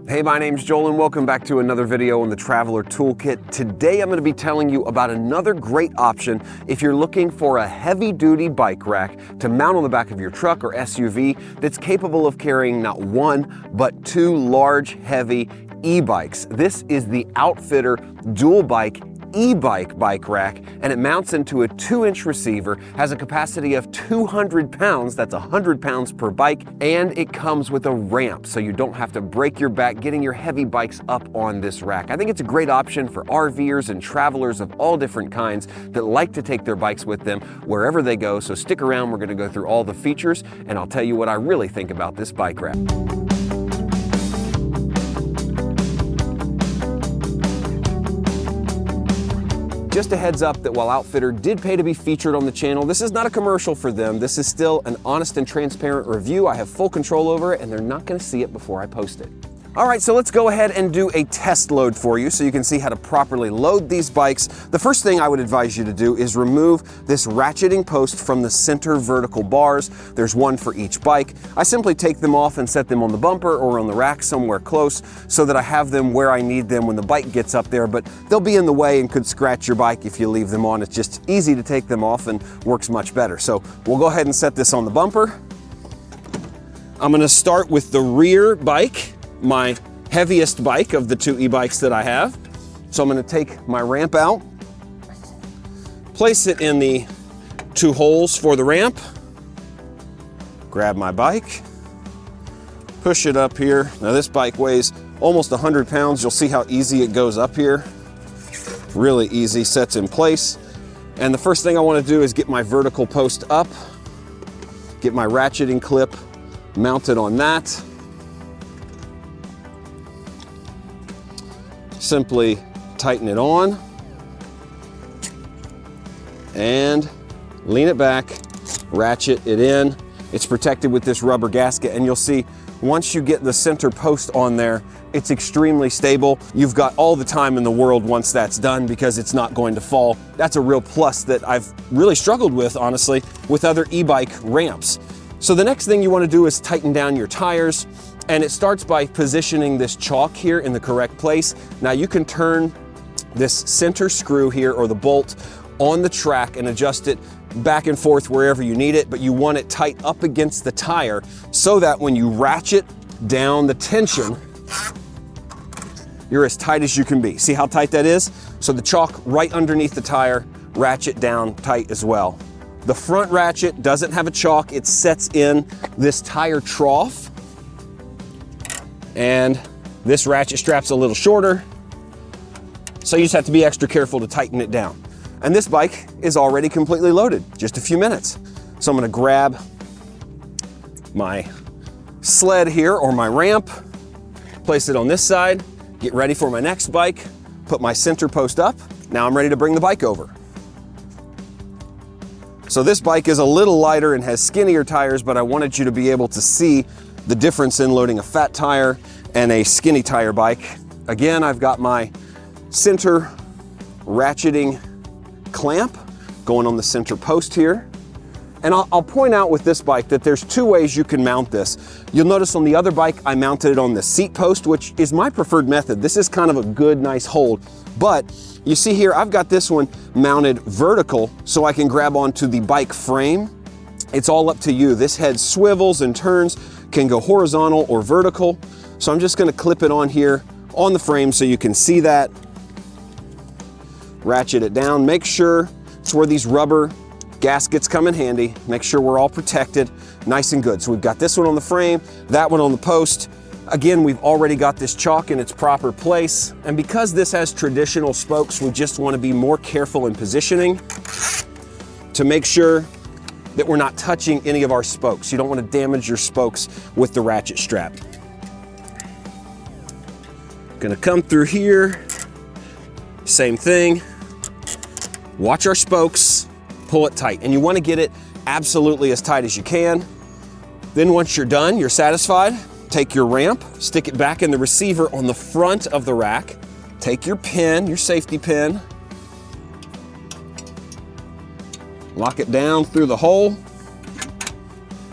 Hey, my name's Joel and welcome back to another video on the Traveler Toolkit. Today I'm going to be telling you about another great option if you're looking for a heavy-duty bike rack to mount on the back of your truck or SUV that's capable of carrying not one, but two large, heavy e-bikes. This is the Outfitr dual bike e-bike bike rack, and it mounts into a 2-inch receiver, has a capacity of 200 pounds, that's 100 pounds per bike, and it comes with a ramp so you don't have to break your back getting your heavy bikes up on this rack. I think it's a great option for RVers and travelers of all different kinds that like to take their bikes with them wherever they go, so stick around, we're going to go through all the features and I'll tell you what I really think about this bike rack. Just a heads up that while Outfitr did pay to be featured on the channel, this is not a commercial for them. This is still an honest and transparent review. I have full control over it and they're not gonna see it before I post it. All right, so let's go ahead and do a test load for you so you can see how to properly load these bikes. The first thing I would advise you to do is remove this ratcheting post from the center vertical bars. There's one for each bike. I simply take them off and set them on the bumper or on the rack somewhere close so that I have them where I need them when the bike gets up there, but they'll be in the way and could scratch your bike if you leave them on. It's just easy to take them off and works much better. So we'll go ahead and set this on the bumper. I'm gonna start with the rear bike, my heaviest bike of the two e-bikes that I have. So I'm going to take my ramp out, place it in the two holes for the ramp, grab my bike, push it up here. Now this bike weighs almost 100 pounds. You'll see how easy it goes up here. Really easy, sets in place. And the first thing I want to do is get my vertical post up, get my ratcheting clip mounted on that. Simply tighten it on and lean it back, ratchet it in. It's protected with this rubber gasket, and you'll see once you get the center post on there, it's extremely stable. You've got all the time in the world once that's done because it's not going to fall. That's a real plus that I've really struggled with, honestly, with other e-bike ramps. So the next thing you want to do is tighten down your tires. And it starts by positioning this chalk here in the correct place. Now you can turn this center screw here or the bolt on the track and adjust it back and forth wherever you need it, but you want it tight up against the tire so that when you ratchet down the tension, you're as tight as you can be. See how tight that is? So the chalk right underneath the tire, ratchet down tight as well. The front ratchet doesn't have a chalk. It sets in this tire trough. And this ratchet strap's a little shorter, so you just have to be extra careful to tighten it down. And this bike is already completely loaded, just a few minutes. So I'm gonna grab my sled here or my ramp, place it on this side, get ready for my next bike, put my center post up. Now I'm ready to bring the bike over. So this bike is a little lighter and has skinnier tires, but I wanted you to be able to see the difference in loading a fat tire and a skinny tire bike. Again, I've got my center ratcheting clamp going on the center post here. And I'll point out with this bike that there's two ways you can mount this. You'll notice on the other bike, I mounted it on the seat post, which is my preferred method. This is kind of a good, nice hold. But you see here, I've got this one mounted vertical so I can grab onto the bike frame. It's all up to you. This head swivels and turns, can go horizontal or vertical. So I'm just gonna clip it on here on the frame so you can see that. Ratchet it down. Make sure it's where these rubber gaskets come in handy. Make sure we're all protected, nice and good. So we've got this one on the frame, that one on the post. Again, we've already got this chalk in its proper place. And because this has traditional spokes, we just wanna be more careful in positioning to make sure that we're not touching any of our spokes. You don't want to damage your spokes with the ratchet strap. Gonna come through here, same thing. Watch our spokes, pull it tight. And you want to get it absolutely as tight as you can. Then once you're done, you're satisfied, take your ramp, stick it back in the receiver on the front of the rack. Take your pin, your safety pin, lock it down through the hole,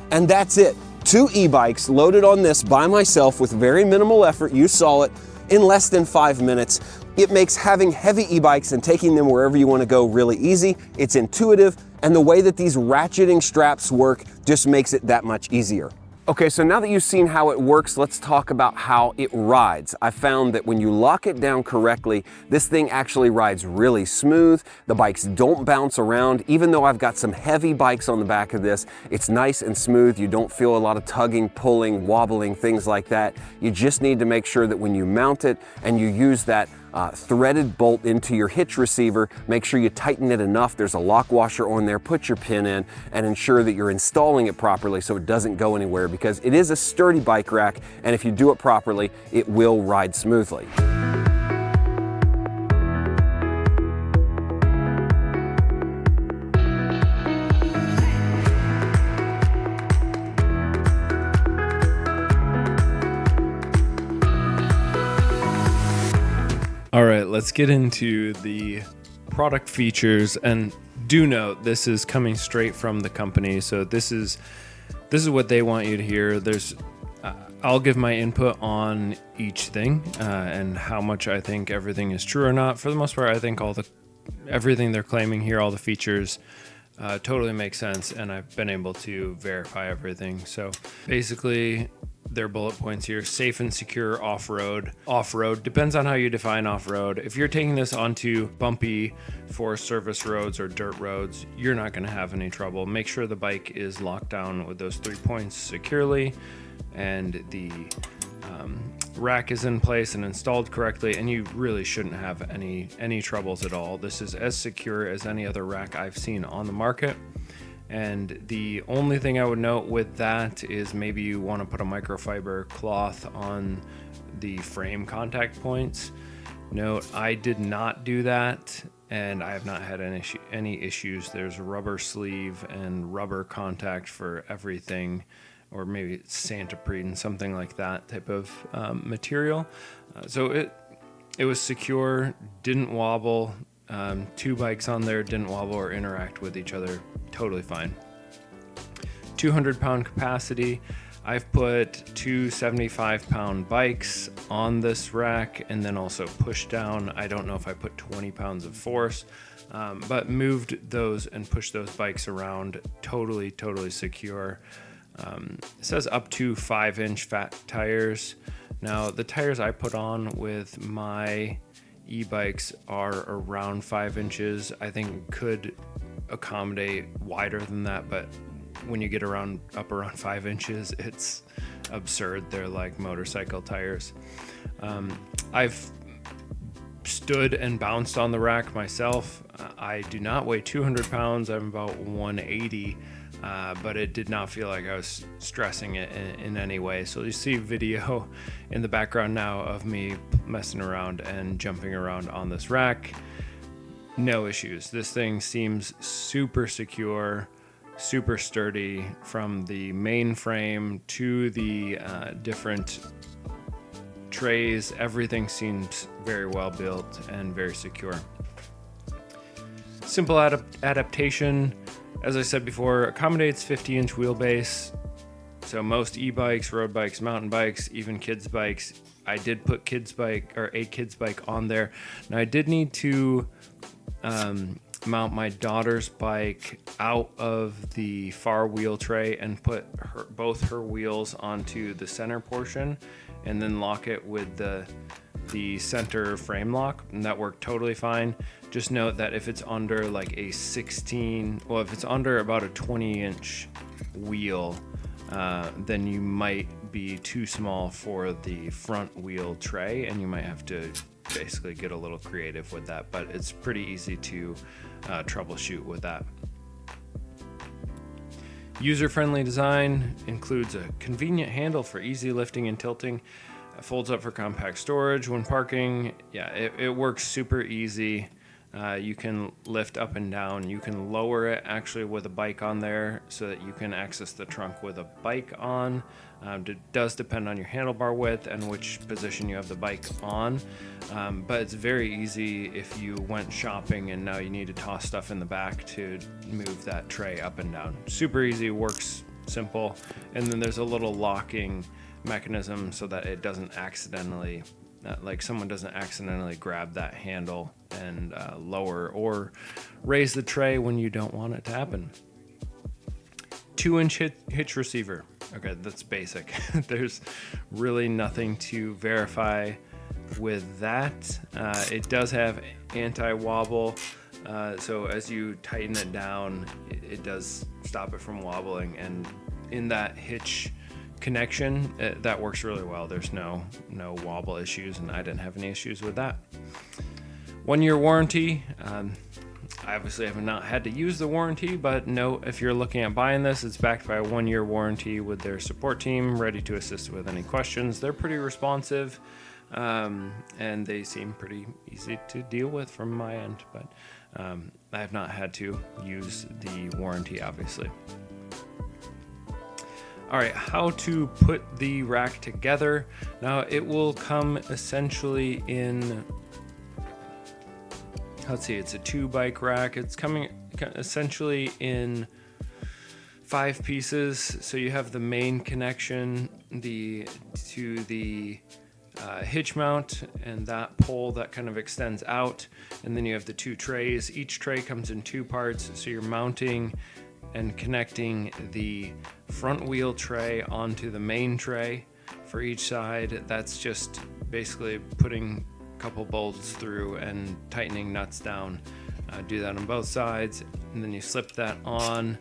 and that's it. 2 e-bikes loaded on this by myself with very minimal effort. You saw it, in less than 5 minutes. It makes having heavy e-bikes and taking them wherever you want to go really easy. It's intuitive, and the way that these ratcheting straps work just makes it that much easier. Okay, so now that you've seen how it works, let's talk about how it rides. I found that when you lock it down correctly, this thing actually rides really smooth. The bikes don't bounce around. Even though I've got some heavy bikes on the back of this, it's nice and smooth. You don't feel a lot of tugging, pulling, wobbling, things like that. You just need to make sure that when you mount it and you use that threaded bolt into your hitch receiver, make sure you tighten it enough. There's a lock washer on there. Put your pin in and ensure that you're installing it properly so it doesn't go anywhere, because it is a sturdy bike rack, and if you do it properly, it will ride smoothly. All right, let's get into the product features, and do note this is coming straight from the company, so this is what they want you to hear. I'll give my input on each thing and how much I think everything is true or not. For the most part, I think everything they're claiming here, all the features, totally makes sense, and I've been able to verify everything. So basically, their bullet points here: safe and secure off-road. Off-road depends on how you define off-road. If you're taking this onto bumpy Forest Service roads or dirt roads, you're not going to have any trouble. Make sure the bike is locked down with those 3 points securely, and the rack is in place and installed correctly, and you really shouldn't have any troubles at all. This is as secure as any other rack I've seen on the market. And the only thing I would note with that is maybe you want to put a microfiber cloth on the frame contact points. Note, I did not do that, and I have not had any issues. There's a rubber sleeve and rubber contact for everything, or maybe it's Santaprene, something like that type of material. So it was secure, didn't wobble. 2 bikes on there didn't wobble or interact with each other. Totally fine. 200-pound capacity. I've put 2 75-pound bikes on this rack and then also pushed down. I don't know if I put 20 pounds of force, but moved those and pushed those bikes around. Totally secure. It says up to 5-inch fat tires. Now, the tires I put on with my e-bikes are around 5 inches. I think could accommodate wider than that, but when you get up around 5 inches, it's absurd. They're like motorcycle tires. I've stood and bounced on the rack myself. I do not weigh 200 pounds. I'm about 180, but it did not feel like I was stressing it in any way. So you see video in the background now of me messing around and jumping around on this rack. No issues. This thing seems super secure, super sturdy, from the main frame to the different trays. Everything seems very well built and very secure. Simple adaptation, as I said before, accommodates 50-inch wheelbase. So most e-bikes, road bikes, mountain bikes, even kids bikes. I did put a kids bike on there. Now I did need to mount my daughter's bike out of the far wheel tray and put both her wheels onto the center portion, and then lock it with the center frame lock, and that worked totally fine. Just note that if it's under like if it's under about a 20-inch wheel, then you might be too small for the front wheel tray, and you might have to basically get a little creative with that, but it's pretty easy to troubleshoot with that. User-friendly design includes a convenient handle for easy lifting and tilting. It folds up for compact storage when parking. Yeah, it works super easy. You can lift up and down. You can lower it actually with a bike on there so that you can access the trunk with a bike on. It does depend on your handlebar width and which position you have the bike on. But it's very easy if you went shopping and now you need to toss stuff in the back to move that tray up and down. Super easy, works simple. And then there's a little locking mechanism so that it doesn't accidentally, like someone doesn't accidentally grab that handle and lower or raise the tray when you don't want it to happen. 2-inch hitch receiver. Okay, that's basic. There's really nothing to verify with that. It does have anti-wobble, so as you tighten it down, it does stop it from wobbling. And in that hitch connection, that works really well. There's no wobble issues, and I didn't have any issues with that. 1-year warranty. I obviously have not had to use the warranty, but note if you're looking at buying this, it's backed by a 1-year warranty with their support team, ready to assist with any questions. They're pretty responsive, and they seem pretty easy to deal with from my end, but I have not had to use the warranty, obviously. All right, how to put the rack together. Now it will come essentially in, let's see, it's a 2-bike rack. It's coming essentially in 5 pieces. So you have the main connection, to the hitch mount, and that pole that kind of extends out. And then you have the 2 trays. Each tray comes in 2 parts. So you're mounting and connecting the front wheel tray onto the main tray for each side. That's just basically putting a couple bolts through and tightening nuts down. Do that on both sides, and then you slip that on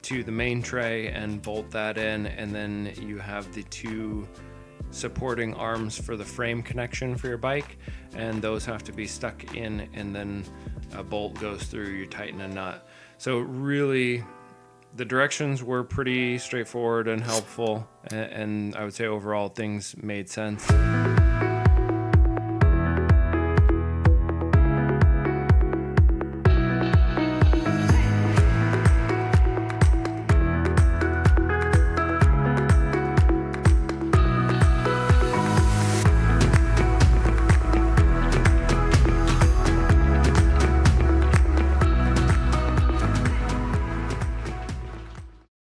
to the main tray and bolt that in, and then you have the 2 supporting arms for the frame connection for your bike, and those have to be stuck in, and then a bolt goes through, you tighten a nut. So really, the directions were pretty straightforward and helpful, and I would say overall things made sense.